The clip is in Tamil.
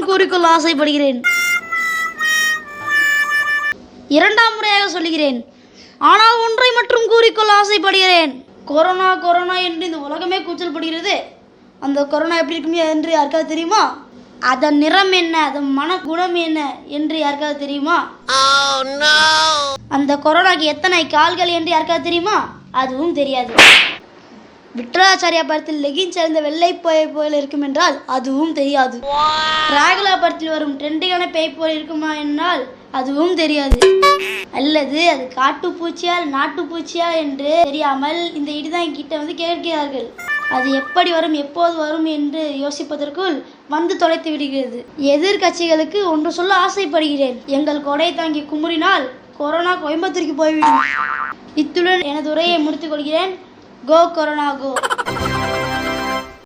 கூறிக்கொள்ள ஆசைப்படுகிறேன். இரண்டாம் முறையாக சொல்லுகிறேன். ஆனால் ஒன்றை மட்டும் கூறிக்கொள்ள ஆசைப்படுகிறேன். கொரோனா கொரோனா என்று இந்த உலகமே கூச்சல்படுகிறது. அந்த கொரோனா எப்படி இருக்குமே என்று யாருக்காவது தெரியுமா? அதன் நிறம் என்ன, அதன் மனகுணம் என்ன என்று யாருக்காவது தெரியுமா? அந்த கொரோனாக்கு எத்தனை கால்கள் என்று யாருக்காவது தெரியுமா? அதுவும் தெரியாது. விட்டலாச்சாரியா படத்தில் லெகின்ஸ் அணிந்த வெள்ளை பேய் போல இருக்கும் என்றால் அதுவும் தெரியாது. டிராகுலா படத்தில் வரும் ட்ரெண்டிங்கான பேய் போல இருக்குமா என்றால் அதுவும் தெரியாது. அல்லது அது காட்டுப்பூச்சியா நாட்டுப்பூச்சியா என்று தெரியாமல் இந்த இடிதான் கிட்ட வந்து கேட்கிறார்கள். அது எப்படி வரும், எப்போது வரும் என்று யோசிப்பதற்குள் வந்து தொலைத்து விடுகிறது. எதிர்கட்சிகளுக்கு ஒன்று சொல்ல ஆசைப்படுகிறேன். எங்கள் கொடை தாங்கி குமுறினால் கொரோனா கோயம்புத்தூருக்கு போய்விடும். இத்துடன் எனது உரையை முடித்துக் கொள்கிறேன். கோ கொரோனா கோ.